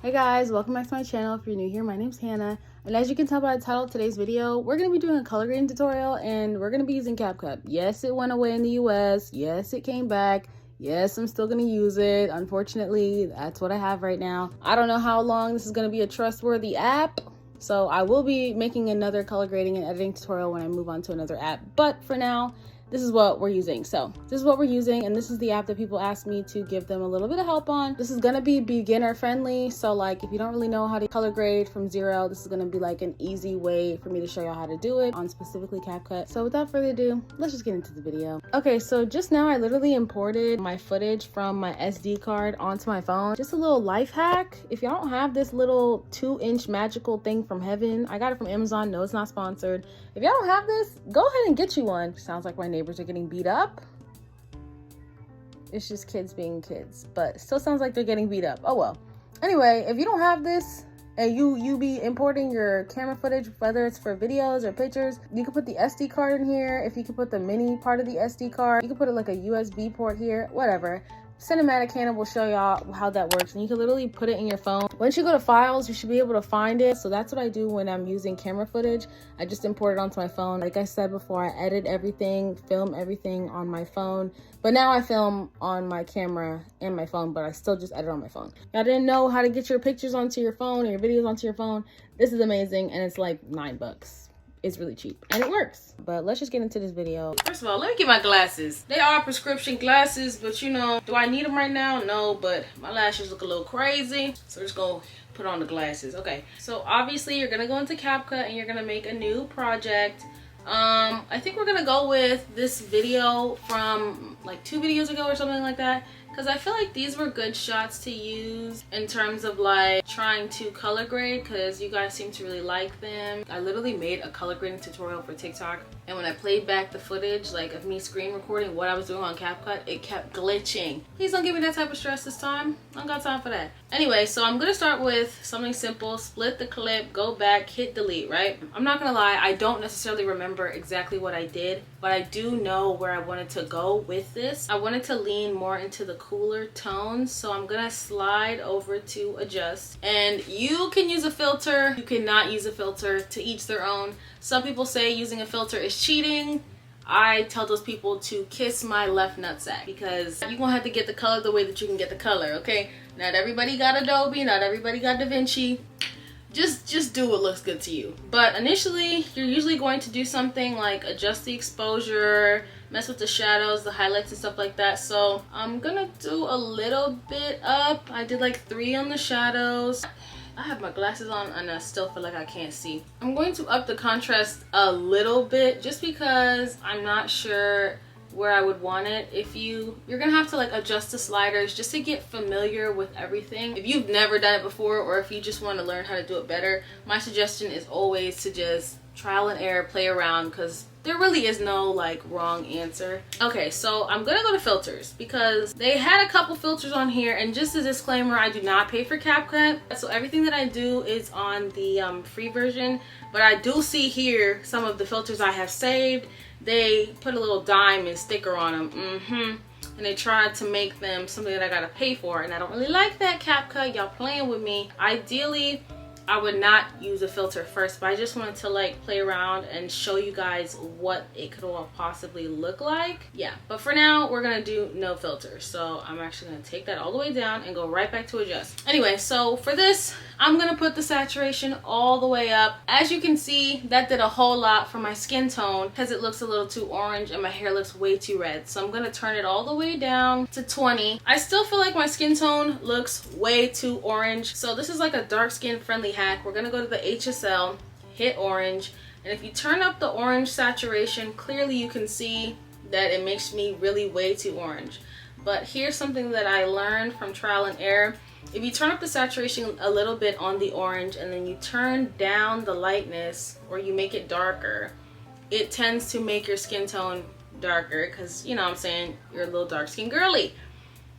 Hey guys, welcome back to my channel. If you're new here, my name's Hannah, and as you can tell by the title of today's video, we're going to be doing a color grading tutorial, and we're going to be using Capcut. Yes, it went away in the US. Yes, it came back. Yes, I'm still going to use it. Unfortunately, that's what I have right now. I don't know how long this is going to be a trustworthy app, so I will be making another color grading and editing tutorial when I move on to another app, but for now, this is what we're using. So this is what we're using, and this is the app that people asked me to give them a little bit of help on. This is gonna be beginner friendly, so like if you don't really know how to color grade from zero, this is gonna be like an easy way for me to show y'all how to do it on specifically Capcut. So without further ado, let's just get into the video. Okay, so just now I literally imported my footage from my SD card onto my phone. Just a little life hack: if y'all don't have this little 2-inch magical thing from heaven, I got it from Amazon. No, it's not sponsored. If y'all don't have this, go ahead and get you one. Sounds like my neighbors are getting beat up. It's just kids being kids, but still sounds like they're getting beat up. Oh well. Anyway, if you don't have this and you be importing your camera footage, whether it's for videos or pictures, you can put the SD card in here. If you can put the mini part of the SD card, you can put it like a USB port here, whatever. Cinematic Hannah will show y'all how that works, and you can literally put it in your phone. Once you go to files, you should be able to find it. So that's what I do when I'm using camera footage. I just import it onto my phone. Like I said before, I edit everything, film everything on my phone, but now I film on my camera and my phone, but I still just edit on my phone. Y'all didn't know how to get your pictures onto your phone or your videos onto your phone? This is amazing, and it's like $9. It's really cheap and it works. But let's just get into this video. First of all, let me get my glasses. They are prescription glasses, but you know, do I need them right now? No, but my lashes look a little crazy, so we're just gonna put on the glasses. Okay, so obviously you're gonna go into Capcut and you're gonna make a new project. I think we're gonna go with this video from like 2 videos ago or something like that, because I feel like these were good shots to use in terms of like trying to color grade, because you guys seem to really like them. I literally made a color grading tutorial for TikTok, and when I played back the footage like of me screen recording what I was doing on Capcut, it kept glitching. Please don't give me that type of stress this time. I don't got time for that. Anyway, so I'm gonna start with something simple. Split the clip, go back, hit delete, right? I'm not gonna lie, I don't necessarily remember exactly what I did, but I do know where I wanted to go with this. I wanted to lean more into the cooler tones, so I'm gonna slide over to adjust. And you can use a filter, you cannot use a filter, to each their own. Some people say using a filter is cheating. I tell those people to kiss my left nutsack, because you're gonna have to get the color the way that you can get the color, okay? Not everybody got Adobe, not everybody got DaVinci. Just do what looks good to you. But initially, you're usually going to do something like adjust the exposure, mess with the shadows, the highlights and stuff like that. So I'm gonna do a little bit up. I did like 3 on the shadows. I have my glasses on and I still feel like I can't see. I'm going to up the contrast a little bit just because I'm not sure where I would want it. If you're gonna have to like adjust the sliders just to get familiar with everything. If you've never done it before, or if you just want to learn how to do it better, my suggestion is always to just trial and error, play around, because there really is no like wrong answer. Okay, so I'm gonna go to filters because they had a couple filters on here, and just a disclaimer, I do not pay for Capcut, so everything that I do is on the free version, but I do see here some of the filters I have saved. They put a little diamond sticker on them, and they tried to make them something that I gotta pay for, and I don't really like that. Capcut, y'all playing with me. Ideally, I would not use a filter first, but I just wanted to like play around and show you guys what it could all possibly look like. Yeah, but for now we're gonna do no filter, so I'm actually gonna take that all the way down and go right back to adjust. Anyway, so for this, I'm gonna put the saturation all the way up. As you can see, that did a whole lot for my skin tone because it looks a little too orange and my hair looks way too red. So I'm gonna turn it all the way down to 20. I still feel like my skin tone looks way too orange, so this is like a dark skin friendly hack. We're gonna go to the HSL, hit orange, and if you turn up the orange saturation, clearly you can see that it makes me really way too orange. But here's something that I learned from trial and error. If you turn up the saturation a little bit on the orange and then you turn down the lightness, or you make it darker, it tends to make your skin tone darker, because you know what I'm saying, you're a little dark skin girly.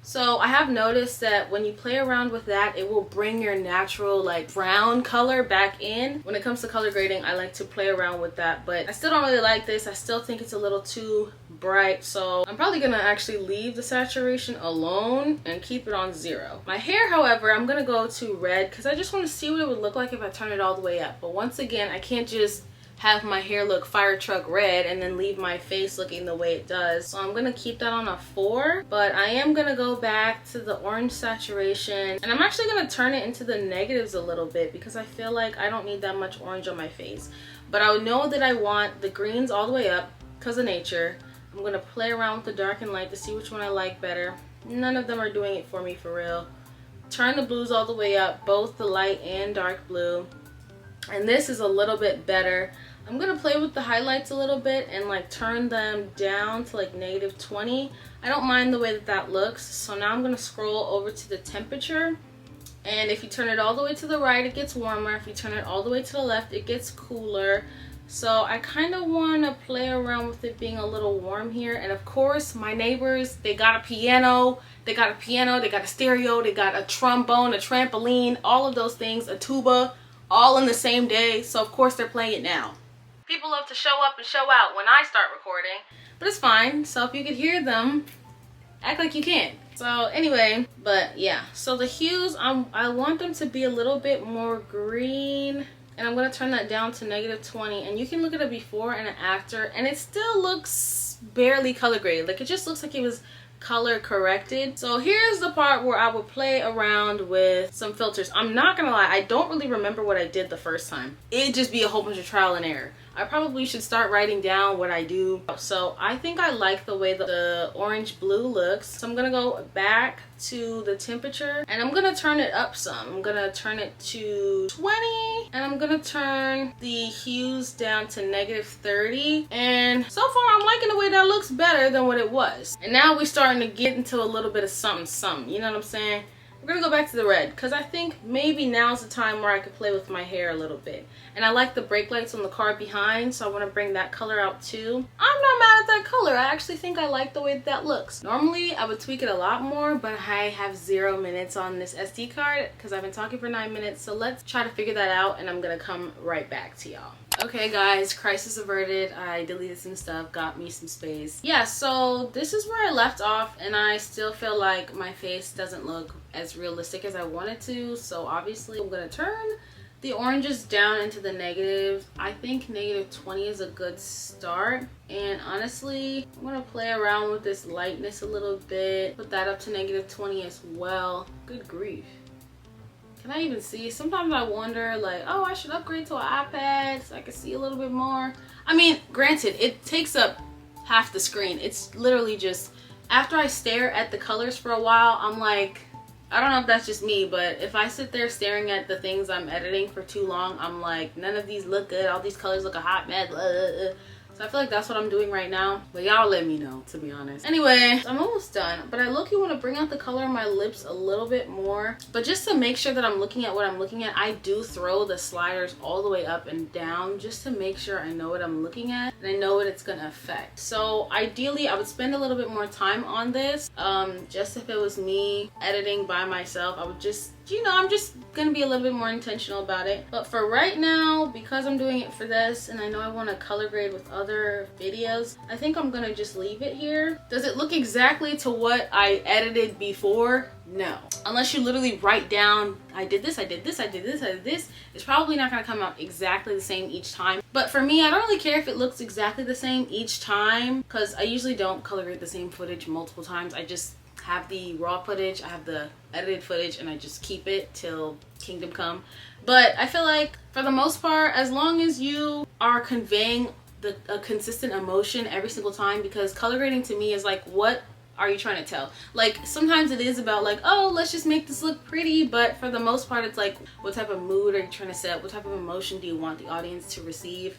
So I have noticed that when you play around with that, it will bring your natural like brown color back in. When it comes to color grading, I like to play around with that, but I still don't really like this. I still think it's a little too bright, so I'm probably gonna actually leave the saturation alone and keep it on 0. My hair, however, I'm gonna go to red because I just want to see what it would look like if I turn it all the way up. But once again, I can't just have my hair look fire truck red and then leave my face looking the way it does. So I'm gonna keep that on a 4, but I am gonna go back to the orange saturation, and I'm actually gonna turn it into the negatives a little bit because I feel like I don't need that much orange on my face. But I know that I want the greens all the way up because of nature. I'm gonna play around with the dark and light to see which one I like better. None of them are doing it for me for real. Turn the blues all the way up, both the light and dark blue. And this is a little bit better. I'm gonna play with the highlights a little bit and like turn them down to like -20. I don't mind the way that that looks. So now I'm gonna scroll over to the temperature. And if you turn it all the way to the right, it gets warmer. If you turn it all the way to the left, it gets cooler. So I kind of want to play around with it being a little warm here. And of course, my neighbors, they got a piano, they got a stereo, they got a trombone, a trampoline, all of those things, a tuba, all in the same day. So of course they're playing it now. People love to show up and show out when I start recording, but it's fine. So if you could hear them, act like you can. So anyway, but yeah, so the hues, I want them to be a little bit more green, and I'm gonna turn that down to -20, and you can look at a before and an after, and it still looks barely color graded. Like it just looks like it was color corrected. So here's the part where I would play around with some filters. I'm not gonna lie, I don't really remember what I did the first time. It'd just be a whole bunch of trial and error. I probably should start writing down what I do. So I think I like the way the orange blue looks. So I'm gonna go back to the temperature and I'm gonna turn it up some. I'm gonna turn it to 20 and I'm gonna turn the hues down to -30. And so far I'm liking the way that looks better than what it was. And now we're starting to get into a little bit of something, you know what I'm saying? We're gonna go back to the red because I think maybe now's the time where I could play with my hair a little bit. And I like the brake lights on the car behind, so I want to bring that color out too. I'm not mad at that color. I actually think I like the way that, that looks. Normally I would tweak it a lot more, but I have 0 minutes on this SD card because I've been talking for 9 minutes. So let's try to figure that out and I'm gonna come right back to y'all. Okay guys, crisis averted. I deleted some stuff, got me some space. Yeah, so this is where I left off and I still feel like my face doesn't look as realistic as I wanted to. So obviously I'm gonna turn the oranges down into the negative. I think -20 is a good start. And honestly, I'm gonna play around with this lightness a little bit. Put that up to -20 as well. Good grief. Can I even see? Sometimes I wonder like, oh, I should upgrade to an iPad so I can see a little bit more. I mean, granted, it takes up half the screen. It's literally just, after I stare at the colors for a while, I'm like, I don't know if that's just me, but if I sit there staring at the things I'm editing for too long, I'm like, none of these look good. All these colors look a hot mess. So I feel like that's what I'm doing right now. But y'all let me know, to be honest. Anyway, I'm almost done. But I low-key want to bring out the color on my lips a little bit more. But just to make sure that I'm looking at what I'm looking at, I do throw the sliders all the way up and down just to make sure I know what I'm looking at and I know what it's going to affect. So ideally, I would spend a little bit more time on this. Just if it was me editing by myself, I would just, you know, I'm just gonna be a little bit more intentional about it. But for right now, because I'm doing it for this and I know I want to color grade with other videos, I think I'm gonna just leave it here. Does it look exactly to what I edited before? No. Unless you literally write down, I did this, I did this, I did this, I did this. It's probably not gonna come out exactly the same each time. But for me, I don't really care if it looks exactly the same each time because I usually don't color grade the same footage multiple times. I just have the raw footage, I have the edited footage, and I just keep it till kingdom come. But I feel like for the most part, as long as you are conveying a consistent emotion every single time, because color grading to me is like, what are you trying to tell? Like sometimes it is about like, oh, let's just make this look pretty, but for the most part it's like, what type of mood are you trying to set? What type of emotion do you want the audience to receive?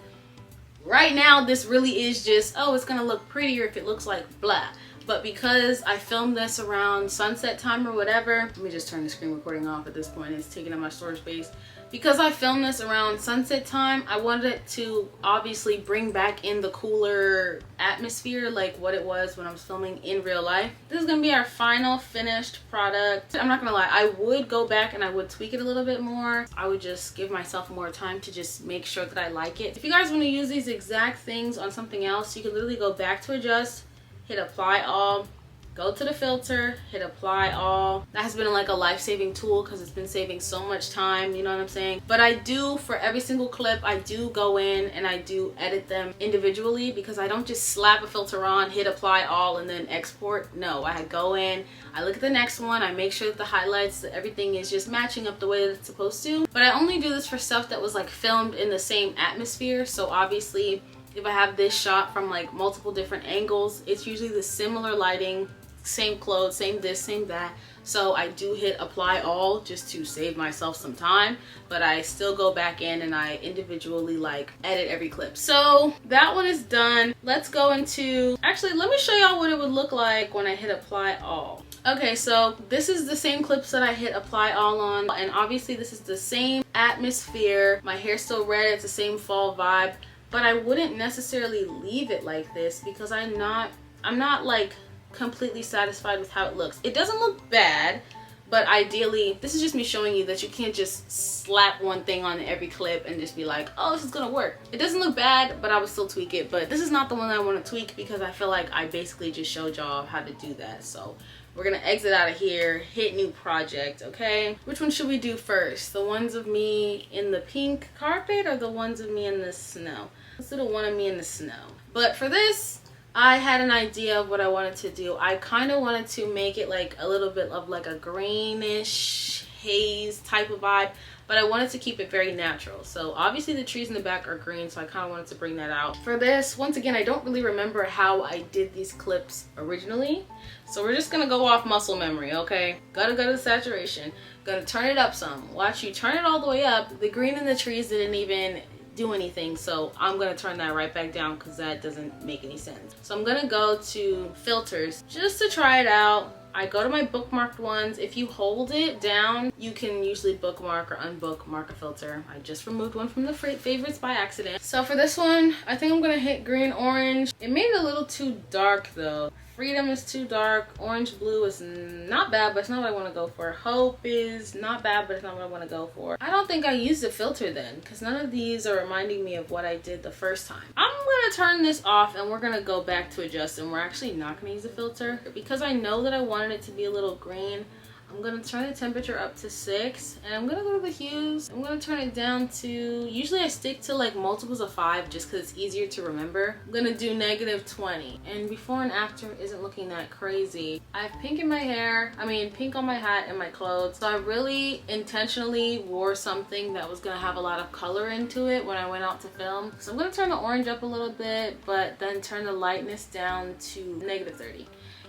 Right now this really is just, oh, it's gonna look prettier if it looks like blah. But because I filmed this around sunset time or whatever, let me just turn the screen recording off at this point. It's taking up my storage space. because I filmed this around sunset time, I wanted it to obviously bring back in the cooler atmosphere like what it was when I was filming in real life. This is gonna be our final finished product. I'm not gonna lie, I would go back and I would tweak it a little bit more. I would just give myself more time to just make sure that I like it. If you guys want to use these exact things on something else, you can literally go back to adjust, hit apply all, go to the filter, hit apply all. That has been like a life-saving tool because it's been saving so much time, you know what I'm saying? But I do, for every single clip, I do go in and I do edit them individually because I don't just slap a filter on, hit apply all, and then export. No, I go in, I look at the next one, I make sure that the highlights, that everything is just matching up the way that it's supposed to. But I only do this for stuff that was like filmed in the same atmosphere. So obviously, if I have this shot from like multiple different angles, it's usually the similar lighting, same clothes, same this, same that. So I do hit apply all just to save myself some time, but I still go back in and I individually like edit every clip. So that one is done. Let's go into, actually let me show y'all what it would look like when I hit apply all. Okay, so this is the same clips that I hit apply all on, and obviously this is the same atmosphere. My hair's still red, it's the same fall vibe, but I wouldn't necessarily leave it like this because I'm not like completely satisfied with how it looks. It doesn't look bad, but ideally, this is just me showing you that you can't just slap one thing on every clip and just be like, oh, this is gonna work. It doesn't look bad, but I would still tweak it. But this is not the one I want to tweak because I feel like I basically just showed y'all how to do that. So we're gonna exit out of here, hit new project, okay? Which one should we do first? The ones of me in the pink carpet or the ones of me in the snow? Let's do the one of me in the snow. But for this, I had an idea of what I wanted to do. I kind of wanted to make it like a little bit of like a greenish haze type of vibe, but I wanted to keep it very natural. So obviously the trees in the back are green, so I kind of wanted to bring that out. For this, once again, I don't really remember how I did these clips originally, so we're just gonna go off muscle memory, okay? Gotta go to the saturation, gonna turn it up some. Watch you turn it all the way up. The green in the trees didn't even do anything, so I'm gonna turn that right back down because that doesn't make any sense. So I'm gonna go to filters just to try it out. I go to my bookmarked ones. If you hold it down, you can usually bookmark or unbookmark a filter. I just removed one from the favorites by accident. So for this one, I think I'm gonna hit green orange. It made it a little too dark though. Freedom is too dark. Orange blue is not bad, but it's not what I want to go for. Hope is not bad, but it's not what I want to go for. I don't think I used a filter then, because none of these are reminding me of what I did the first time. I'm going to turn this off and we're going to go back to adjust, and we're actually not going to use a filter. Because I know that I wanted it to be a little green, I'm going to turn the temperature up to 6, and I'm going to go to the hues. I'm going to turn it down to, usually I stick to like multiples of 5 just because it's easier to remember. I'm going to do -20, and before and after isn't looking that crazy. I have pink in my hair, pink on my hat and my clothes. So I really intentionally wore something that was going to have a lot of color into it when I went out to film. So I'm going to turn the orange up a little bit, but then turn the lightness down to -30.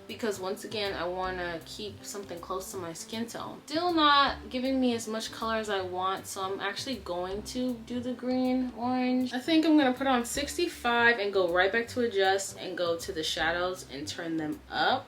Because once again, I want to keep something close to my skin tone. Still not giving me as much color as I want, so I'm actually going to do the green orange. I think I'm going to put on 65 and go right back to adjust and go to the shadows and turn them up.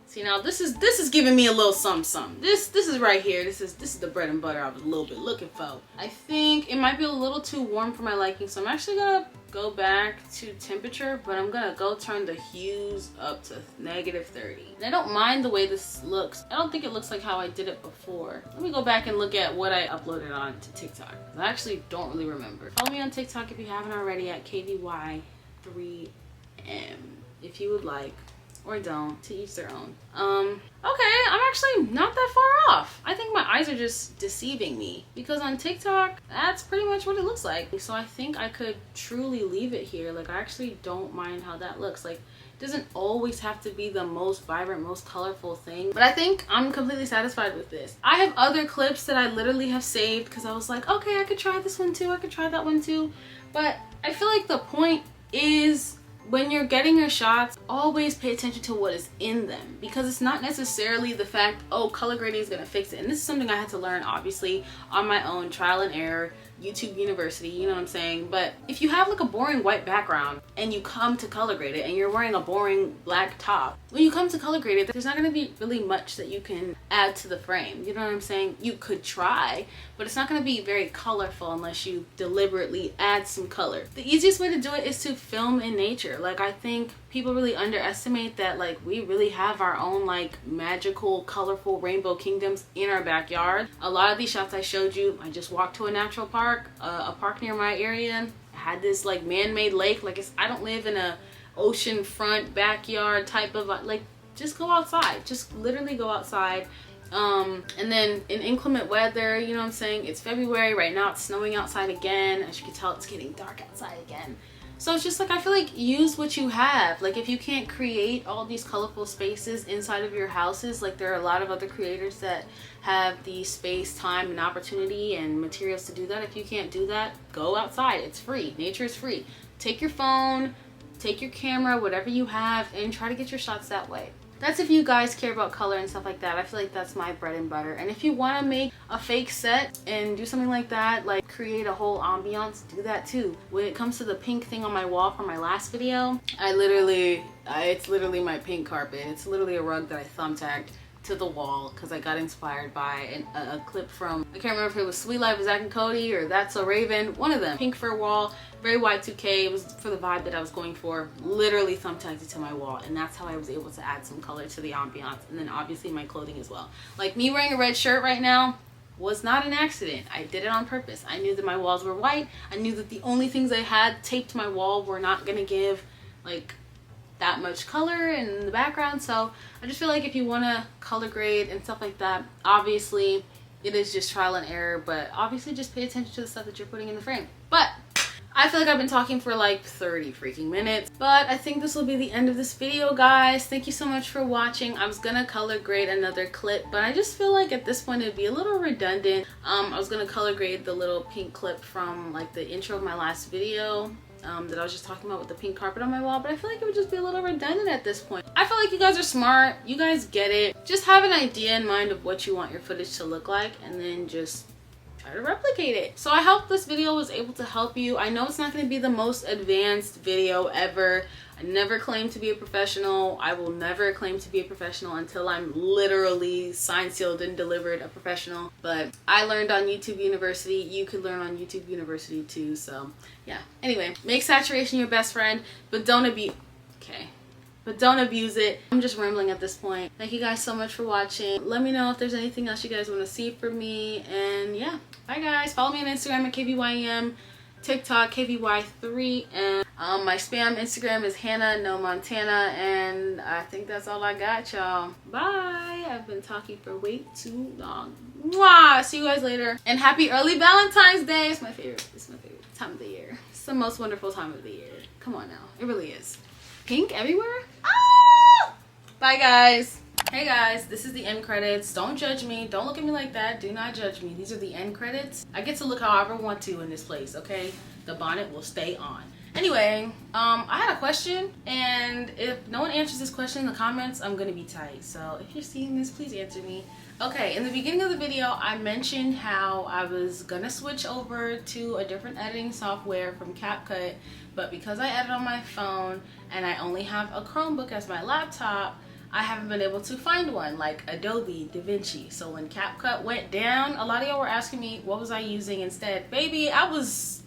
See, now this is giving me a little something. This is right here. This is the bread and butter I was a little bit looking for. I think it might be a little too warm for my liking, so I'm actually gonna go back to temperature, but I'm gonna go turn the hues up to -30. And I don't mind the way this looks. I don't think it looks like how I did it before. Let me go back and look at what I uploaded on to TikTok. I actually don't really remember. Follow me on TikTok if you haven't already at KVY3M if you would like. Or don't, to each their own. Okay, I'm actually not that far off. I think my eyes are just deceiving me because on TikTok, that's pretty much what it looks like. So I think I could truly leave it here. Like, I actually don't mind how that looks. Like, it doesn't always have to be the most vibrant, most colorful thing, but I think I'm completely satisfied with this. I have other clips that I literally have saved because I was like, okay, I could try this one too, I could try that one too. But I feel like the point is, when you're getting your shots, always pay attention to what is in them, because it's not necessarily the fact, oh, color grading is gonna fix it. And this is something I had to learn, obviously, on my own, trial and error, YouTube University, you know what I'm saying? But if you have like a boring white background and you come to color grade it and you're wearing a boring black top, when you come to color grade it, there's not going to be really much that you can add to the frame. You know what I'm saying? You could try, but it's not going to be very colorful unless you deliberately add some color. The easiest way to do it is to film in nature. Like, I think people really underestimate that, like, we really have our own like magical, colorful rainbow kingdoms in our backyard. A lot of these shots I showed you, I just walked to a natural park, a park near my area. I had this like man-made lake. Like, I don't live in a ocean front backyard type of, like, just go outside. Just literally go outside. And then in inclement weather, you know what I'm saying? It's February right now. It's snowing outside again. As you can tell, it's getting dark outside again. So it's just like, I feel like use what you have. Like, if you can't create all these colorful spaces inside of your houses, like there are a lot of other creators that have the space, time, and opportunity and materials to do that. If you can't do that, go outside. It's free. Nature is free. Take your phone, take your camera, whatever you have, and try to get your shots that way. That's if you guys care about color and stuff like that. I feel like that's my bread and butter. And if you want to make a fake set and do something like that, like create a whole ambiance, do that too. When it comes to the pink thing on my wall from my last video, it's literally my pink carpet. It's literally a rug that I thumbtacked to the wall because I got inspired by a clip from, I can't remember if it was Sweet Life of Zack and Cody or That's So Raven, one of them. Pink fur wall, very Y2K. It was for the vibe that I was going for. Literally thumbtacked it to my wall, and that's how I was able to add some color to the ambiance. And then obviously my clothing as well. Like, me wearing a red shirt right now was not an accident. I did it on purpose. I knew that my walls were white. I knew that the only things I had taped to my wall were not gonna give like that much color in the background. So I just feel like if you want to color grade and stuff like that, obviously it is just trial and error, but obviously just pay attention to the stuff that you're putting in the frame. But I feel like I've been talking for like 30 freaking minutes, but I think this will be the end of this video, guys. Thank you so much for watching. I was gonna color grade another clip, but I just feel like at this point it'd be a little redundant. I was gonna color grade the little pink clip from like the intro of my last video that I was just talking about with the pink carpet on my wall, but I feel like it would just be a little redundant at this point. I feel like you guys are smart. You guys get it. Just have an idea in mind of what you want your footage to look like, and then just try to replicate it. So I hope this video was able to help you. I know it's not going to be the most advanced video ever. I never claim to be a professional. I will never claim to be a professional until I'm literally signed, sealed, and delivered a professional. But I learned on YouTube University. You could learn on YouTube University too. So yeah. Anyway, make saturation your best friend, but don't abuse. Okay. But don't abuse it. I'm just rambling at this point. Thank you guys so much for watching. Let me know if there's anything else you guys want to see from me. And yeah, bye guys. Follow me on Instagram at KVYM, TikTok KVY3, and my spam Instagram is Hannah No Montana. And I think that's all I got, y'all. Bye. I've been talking for way too long. Mwah! See you guys later. And happy early Valentine's Day. It's my favorite. It's my favorite time of the year. It's the most wonderful time of the year. Come on now. It really is. Pink everywhere. Ah! Bye guys. Hey guys, this is the end credits. Don't judge me. Don't look at me like that. Do not judge me. These are the end credits. I get to look however I want to in this place, okay? The bonnet will stay on. Anyway, I had a question, and if no one answers this question in the comments, I'm gonna be tight. So if you're seeing this, please answer me. Okay, in the beginning of the video, I mentioned how I was gonna switch over to a different editing software from Capcut, but because I edit on my phone and I only have a Chromebook as my laptop, I haven't been able to find one like Adobe, DaVinci. So when Capcut went down, a lot of y'all were asking me what was I using instead. Baby, I was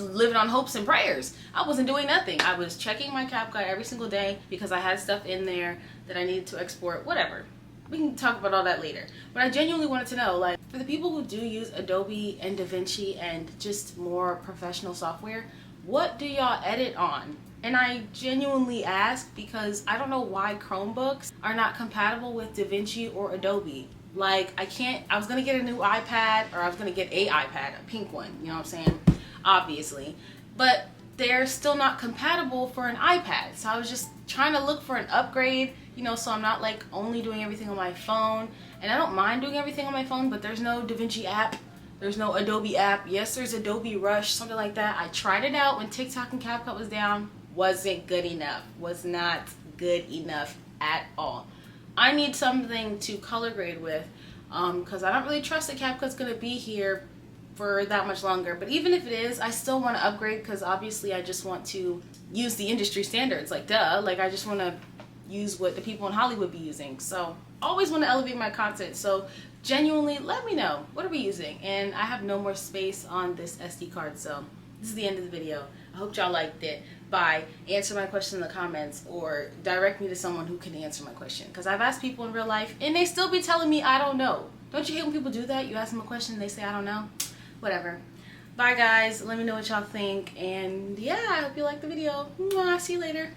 living on hopes and prayers. I wasn't doing nothing. I was checking my Capcut every single day because I had stuff in there that I needed to export, whatever. We can talk about all that later. But I genuinely wanted to know, like, for the people who do use Adobe and DaVinci and just more professional software, what do y'all edit on? And I genuinely ask because I don't know why Chromebooks are not compatible with DaVinci or Adobe. Like, I was gonna get a new iPad, or I was gonna get a iPad, a pink one, you know what I'm saying? Obviously. But they're still not compatible for an iPad. So I was just trying to look for an upgrade, you know, so I'm not like only doing everything on my phone. And I don't mind doing everything on my phone, but there's no DaVinci app. There's no Adobe app. Yes, there's Adobe Rush, something like that. I tried it out when TikTok and Capcut was down. Wasn't good enough. Was not good enough at all. I need something to color grade with because I don't really trust that Capcut's going to be here for that much longer. But even if it is, I still want to upgrade, because obviously I just want to use the industry standards, like duh, like I just want to use what the people in Hollywood be using. So always want to elevate my content. So genuinely let me know, what are we using? And I have no more space on this SD card, so this is the end of the video. I hope y'all liked it. Bye. Answer my question in the comments, or direct me to someone who can answer my question, because I've asked people in real life and they still be telling me I don't know. Don't you hate when people do that? You ask them a question and they say I don't know? Whatever. Bye guys, let me know what y'all think, and yeah, I hope you liked the video. Mwah, see you later.